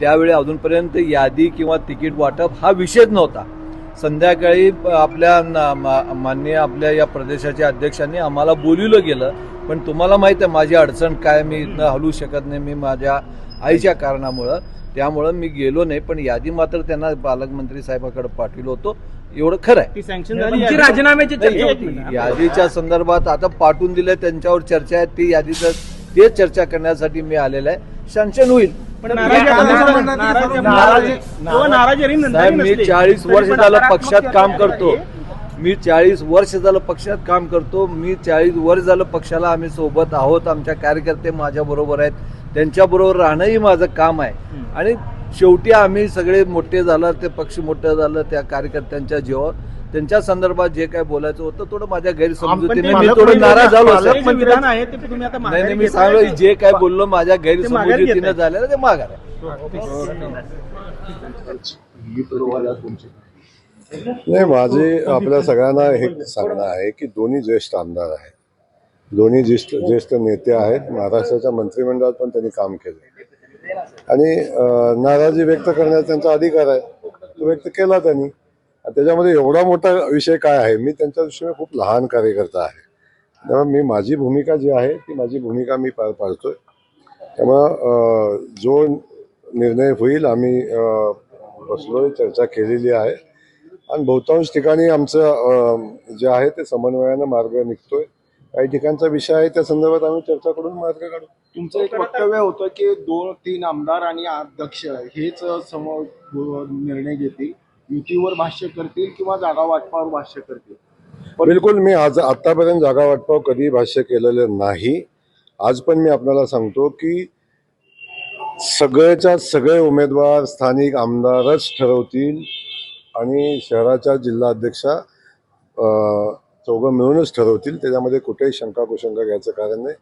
त्यावेळी अजूनपर्यंत यादी किंवा तिकीट वाटप हा विषयच नव्हता. संध्याकाळी आपल्या माननीय आपल्या या प्रदेशाच्या अध्यक्षांनी आम्हाला बोलवलं गेलं, पण तुम्हाला माहीत आहे माझी अडचण काय, मी इथनं हलू शकत नाही, मी माझ्या आईच्या कारणामुळं, त्यामुळं मी गेलो नाही. पण यादी मात्र त्यांना पालकमंत्री साहेबांकडे पाठवलं होतं, एवढं खरं आहे. ती सँक्शन झाली, राजीनाम्याची चर्चा होती यादीच्या संदर्भात आता पाठवून दिलं, त्यांच्यावर चर्चा आहे, ती यादीचं ते चर्चा करण्यासाठी मी आलेला आहे. सँक्शन होईल. पण साहेब, मी 40 वर्ष झालं पक्षात काम करतो. मी 40 वर्ष झालं पक्षात काम करतो. मी 40 वर्ष झालं पक्षाला आम्ही सोबत आहोत. आमच्या कार्यकर्ते माझ्या बरोबर आहेत, त्यांच्याबरोबर राहणंही माझं काम आहे. आणि शेवटी आम्ही सगळे मोठे झालं, ते पक्ष मोठं झालं, त्या कार्यकर्त्यांच्या जीवावर त्यांच्या संदर्भात जे काय बोलायचं होतं थोडं माझ्या गैरसमजुतीने मी थोडं नाराज झालो. नाही, मी सांगलो जे काय बोललो माझ्या गैरसमजुतीने झालेलं ते माघार आहे. नाही, माझे आपल्या सगळ्यांना हे सांगणं आहे की दोन्ही ज्येष्ठ आमदार आहेत, दोन्ही ज्येष्ठ नेते आहेत. महाराष्ट्राच्या मंत्रिमंडळात पण त्यांनी काम केलं आणि नाराजी व्यक्त करण्याचा त्यांचा अधिकार आहे, तो व्यक्त केला त्यांनी. त्याच्यामध्ये एवढा मोठा विषय काय आहे? मी त्यांच्या दृष्टीने खूप लहान कार्यकर्ता आहे, त्यामुळे मी माझी भूमिका जी आहे ती माझी भूमिका मी पार पाडतोय. त्यामुळं जो निर्णय होईल आम्ही बसलोय, चर्चा केलेली आहे आणि बहुतांश ठिकाणी आमचं जे आहे ते समन्वयानं मार्ग निघतोय. काही ठिकाणचा विषय आहे त्या संदर्भात आम्ही चर्चा करून मार्ग काढू. तुमचं एक वक्तव्य होतं की 2-3 आमदार आणि अध्यक्ष हेच निर्णय घेतील, युतीवर भाष्य करतील किंवा जागा वाटपावर भाष्य करतील. बिलकुल, मी आतापर्यंत जागा वाटपावर कधी भाष्य केलेलं नाही. आज पण मी आपल्याला सांगतो की सगळेच्या सगळे उमेदवार स्थानिक आमदारच ठरवतील आणि शहराच्या जिल्हा अध्यक्षा चौघं मिळूनच ठरवतील. त्याच्यामध्ये कुठेही शंका कुशंका घ्यायचं कारण नाही.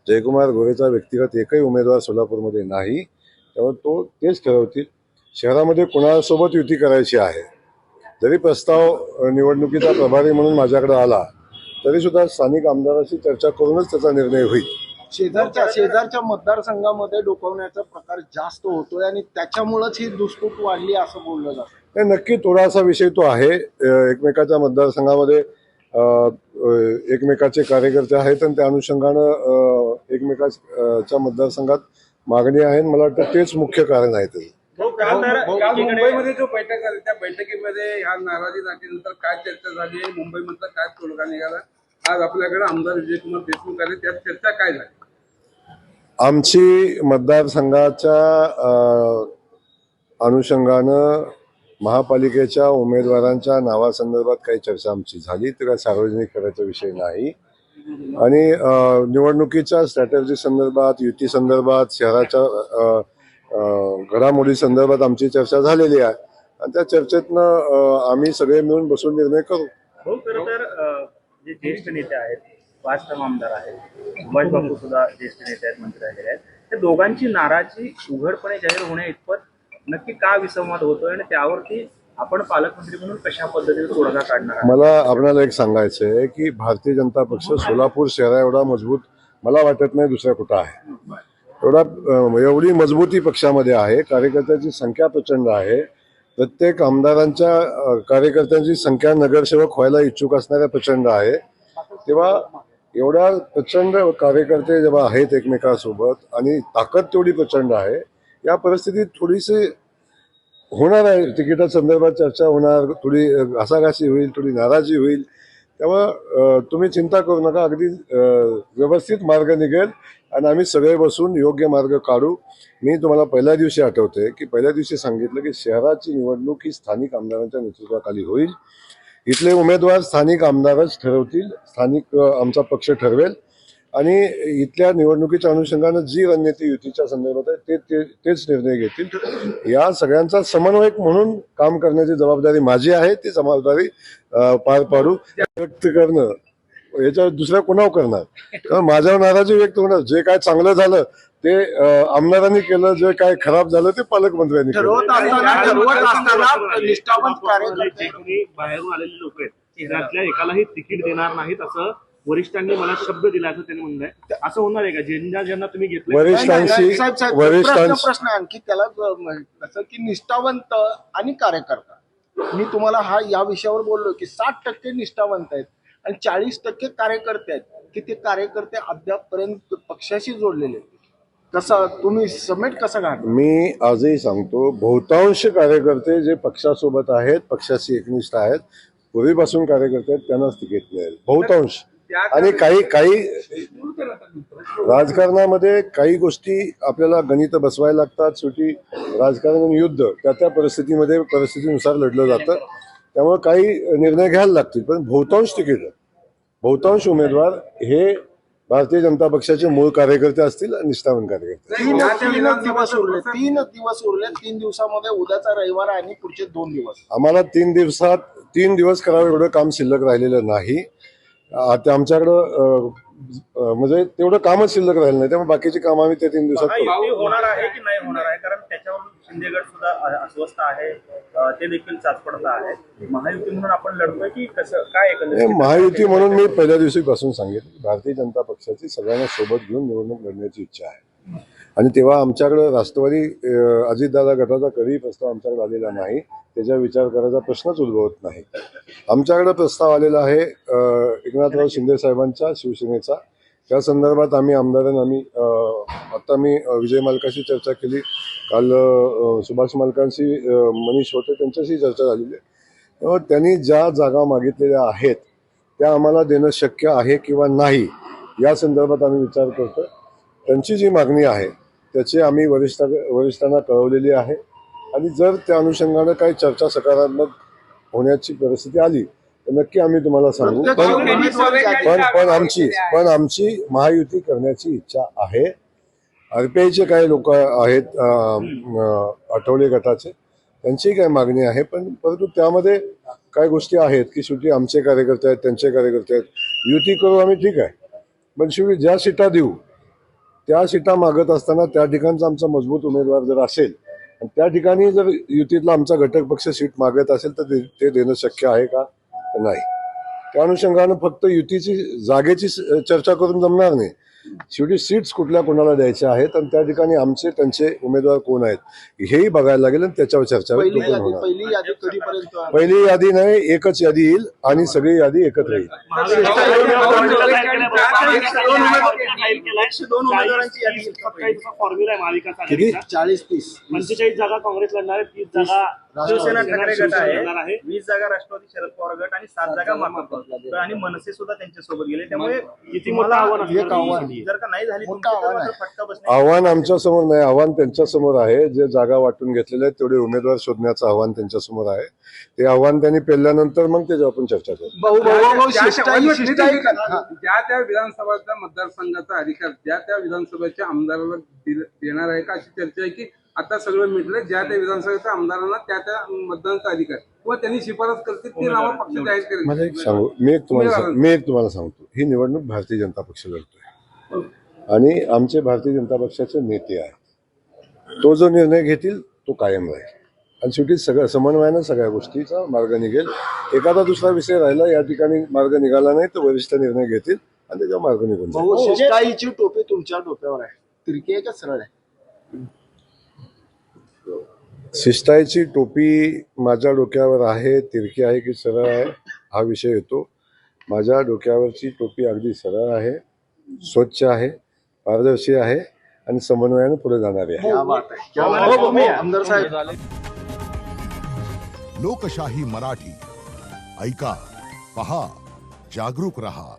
जयकुमार गोरेचा व्यक्तिगत एकही उमेदवार सोलापूरमध्ये नाही, त्यामुळे तेच ठरवतील. शहरामध्ये कोणासोबत युती करायची आहे, जरी प्रस्ताव निवडणुकीचा प्रभारी म्हणून माझ्याकडे आला तरी सुद्धा स्थानिक आमदाराशी चर्चा करूनच त्याचा निर्णय होईल. शेजारच्या मतदारसंघामध्ये डोकावण्याचा प्रकार जास्त होतोय आणि त्याच्यामुळेच ही दुष्पूट वाढली असं बोललं जातं. नक्की थोडासा विषय तो आहे. एकमेकाच्या मतदारसंघामध्ये एकमेकाचे कार्यकर्ते आहेत आणि त्या अनुषंगानं एकमेकाच्या मतदारसंघात मागणी आहे. मला वाटतं तेच मुख्य कारण आहे. ते मुंबईमध्ये जो बैठक झाली त्या बैठकीमध्ये ह्या नाराजी नाट्यानंतर काय चर्चा झाली, मुंबईमधला काय तोडगा निघाला, आज आपल्याकडे आमदार विजयकुमार देशमुख आले, त्यात चर्चा काय झाली? आमची मतदारसंघाच्या अनुषंगानं महापालिकेच्या उमेदवारांच्या नावासंदर्भात काही चर्चा आमची झाली, ते काय सार्वजनिक करायचा विषय नाही. आणि निवडणुकीच्या स्ट्रॅटेजी संदर्भात, युती संदर्भात, शहराच्या घडामोडी संदर्भात आमची चर्चा झालेली आहे आणि त्या चर्चेतनं आम्ही सगळे मिळून बसून निर्णय करू. हो, खरं तर जे ज्येष्ठ नेते आहेत, 5 टर्म आमदार आहेत, सुभाष बाबू सुद्धा ज्येष्ठ नेते आहेत, मंत्री राहिलेले आहेत, त्या दोघांची नाराजी उघडपणे जाहीर होण्या इतपत नक्की का विसंवाद होतोय आणि त्यावरती आपण पालकमंत्री म्हणून कशा पद्धतीने तोडगा काढणार? मला आपल्याला एक सांगायचं आहे की भारतीय जनता पक्ष सोलापूर शहरा एवढा मजबूत मला वाटत नाही दुसरा कुठं आहे. एवढी मजबूती पक्षामध्ये आहे. कार्यकर्त्यांची संख्या प्रचंड आहे. प्रत्येक आमदारांच्या कार्यकर्त्यांची संख्या नगरसेवक व्हायला इच्छुक असणाऱ्या प्रचंड आहे. तेव्हा एवढ्या प्रचंड कार्यकर्ते जेव्हा आहेत एकमेकांसोबत आणि ताकद तेवढी प्रचंड आहे, या परिस्थितीत थोडीशी होणार आहे, तिकिटा संदर्भात चर्चा होणार, थोडी घासाघासी होईल, थोडी नाराजी होईल. त्यामुळं तुम्ही चिंता करू नका, अगदी व्यवस्थित मार्ग निघेल आणि आम्ही सगळे बसून योग्य मार्ग काढू. मी तुम्हाला पहिल्या दिवशी आठवते की पहिल्या दिवशी सांगितलं की शहराची निवडणूक ही स्थानिक आमदारांच्या नेतृत्वाखाली होईल. इथले उमेदवार स्थानिक आमदारच ठरवतील, स्थानिक आमचा पक्ष ठरवेल आणि इथल्या निवडणुकीच्या अनुषंगानं जी रणनीती युतीच्या संदर्भात आहे तेच निर्णय घेतील. या सगळ्यांचा समन्वयक म्हणून काम करण्याची जबाबदारी माझी आहे. ती जबाबदारी पार पाडू. व्यक्त करणं याच्यावर दुसऱ्या कोणावर करणार? कारण माझ्यावर नाराजी व्यक्त होणार. जे काय चांगलं झालं ते आमदारांनी केलं, जे काय खराब झालं ते पालकमंत्र्यांनी केलं. बाहेरून आलेले लोक आहेत, त्यातल्या एकालाही तिकीट देणार नाहीत असं वरिष्ठांनी मला शब्द दिला असं त्यांनी म्हणलंय. असं होणार आहे का ज्यांना तुम्ही घेतलं वरिष्ठांशी साहेब, वरिष्ठांशी प्रश्न आणखी त्याला कसं की निष्ठावंत आणि कार्यकर्ता, मी तुम्हाला या विषयावर बोललो की 60% निष्ठावंत आहेत आणि 40% कार्यकर्ते आहेत की ते कार्यकर्ते अद्यापपर्यंत पक्षाशी जोडलेले आहेत. कसं तुम्ही समेट कसं घालता? मी आजही सांगतो, बहुतांश कार्यकर्ते जे पक्षासोबत आहेत, पक्षाशी एकनिष्ठ आहेत, पूर्वीपासून कार्यकर्ते आहेत, त्यांनाच तिकीट मिळेल बहुतांश. आणि काही राजकारणामध्ये काही गोष्टी आपल्याला गणित बसवायला लागतात. शेवटी राजकारण आणि युद्ध त्या परिस्थितीनुसार लढलं जातं. त्यामुळे काही निर्णय घ्यायला लागतील. पण बहुतांश तिकीट, बहुतांश उमेदवार हे भारतीय जनता पक्षाचे मूळ कार्यकर्ते असतील आणि निष्ठावंत कार्यकर्ते. 3 दिवस उरले. 3 दिवसामध्ये उद्याचा रविवार आणि पुढचे 2 दिवस आम्हाला 3 दिवस करावं एवढं काम शिल्लक राहिलेलं नाही. आता आमच्याकडं म्हणजे तेवढं कामच शिल्लक राहिलं नाही. त्यामुळे बाकीची कामं आम्ही ते 3 दिवसात करू. महायुती होणार आहे की नाही होणार आहे, कारण त्याच्यावरून शिंदेगड सुद्धा अस्वस्थ आहे, ते देखील चाचपडत आहे. महायुती म्हणून आपण लढतोय की कसं काय एकंदरीत? महायुती म्हणून मी पहिल्या दिवशीपासून सांगितलं की भारतीय जनता पक्षाची सगळ्यांना सोबत घेऊन निवडणूक लढण्याची इच्छा आहे. आणि तेव्हा आमच्याकडं राष्ट्रवादी अजितदादा गटाचा कधीही प्रस्ताव आमच्याकडे आलेला नाही. त्याचा विचार करायचा प्रश्नच उद्भवत नाही. आमच्याकडे प्रस्ताव आलेला आहे एकनाथराव शिंदे साहेबांच्या शिवसेनेचा. त्या संदर्भात आम्ही आमदारांनी आता मी विजय मालकाशी चर्चा केली, काल सुभाष मालकांशी मनीष होते त्यांच्याशी चर्चा झालेली आहे. त्यांनी ज्या जागा मागितलेल्या आहेत त्या आम्हाला देणं शक्य आहे किंवा नाही या संदर्भात आम्ही विचार करतो. त्यांची जी मागणी आहे त्याची आम्ही वरिष्ठांना कळवलेली आहे. आणि जर त्या अनुषंगानं काही चर्चा सकारात्मक होण्याची परिस्थिती आली तर नक्की आम्ही तुम्हाला सांगू. पण आमची महायुती करण्याची इच्छा आहे. RPIचे काही लोक आहेत आठवले गटाचे, त्यांची काही मागणी आहे. परंतु त्यामध्ये काही गोष्टी आहेत की शेवटी आमचे कार्यकर्ते आहेत, त्यांचे कार्यकर्ते आहेत, युती करू आम्ही, ठीक आहे. पण शेवटी ज्या सीटा देऊ त्या सीटा मागत असताना त्या ठिकाणचा आमचा मजबूत उमेदवार जर असेल आणि त्या ठिकाणी जर युतीतला आमचा घटक पक्ष सीट मागत असेल तर ते देणं शक्य आहे का? नाही. त्या अनुषंगानं फक्त युतीची जागेची चर्चा करून जमणार नाही. शेवटी सीट्स कुठल्या कोणाला द्यायच्या आहेत आणि त्या ठिकाणी आमचे त्यांचे उमेदवार कोण आहेत हेही बघायला लागेल आणि त्याच्यावर चर्चा होईल. पहिली यादी नाही, एकच यादी येईल आणि सगळी यादी एकत्र येईल. 2 उमेदवारांची यादी फॉर्म्युला आहे महाविकास किती? आघाडीचा. 40-30 45 जागा काँग्रेस लढणार आहे, 30 जागा शिवसेना ठाकरे गट लढणार आहे, आहे. 20 जागा राष्ट्रवादी शरद पवार गट आणि 7 जागा माकप गट आणि मनसे सुद्धा त्यांच्यासोबत गेले. त्यामुळे किती मोठं आव्हान असणार? एक आव्हान जर का नाही झाली मोठं आव्हान आहे. फटका बसणार. आव्हान आमच्या समोर नाही, आव्हान त्यांच्या समोर आहे. जे जागा वाटून घेतलेले आहेत तेवढे उमेदवार शोधण्याचं आव्हान त्यांच्या समोर आहे. ते आव्हान त्यांनी पेलल्यानंतर मग त्याच्यावर आपण चर्चा करू. ज्या त्या विधानसभाच्या मतदारसंघाचा अधिकार ज्या त्या विधानसभेच्या आमदाराला देणार आहे का, अशी चर्चा आहे की आता सगळं मिटलं, ज्या त्या विधानसभेच्या आमदारांना त्या त्या मतदानाचा अधिकार किंवा त्यांनी शिफारस करतील ते नावं पक्ष जाहीर करेल. मी एक तुम्हाला सांगतो, ही निवडणूक भारतीय जनता पक्ष लढतोय आणि आमचे भारतीय जनता पक्षाचे नेते आहेत. तो जो निर्णय घेतील तो कायम राहील आणि शेवटी सगळं समन्वयानं सगळ्या गोष्टीचा मार्ग निघेल. एखादा दुसरा विषय राहिला या ठिकाणी मार्ग निघाला नाही तर वरिष्ठ निर्णय घेतील आणि त्याच्यावर मार्ग निघून जाईल. शिष्टाईची टोपी तुमच्या डोक्यावर आहे, तिरकी आहे का सरळ आहे? शिष्टाईची टोपी माझ्या डोक्यावर आहे, तिरकी आहे की सरळ आहे हा विषय येतो. माझ्या डोक्यावरची टोपी अगदी सरळ आहे, स्वच्छ आहे, पारदर्शी आहे आणि समन्वयाने पुढे जाणारी आहे. आमदार साहेब, लोकशाही मराठी ऐका, पहा, जागरूक रहा.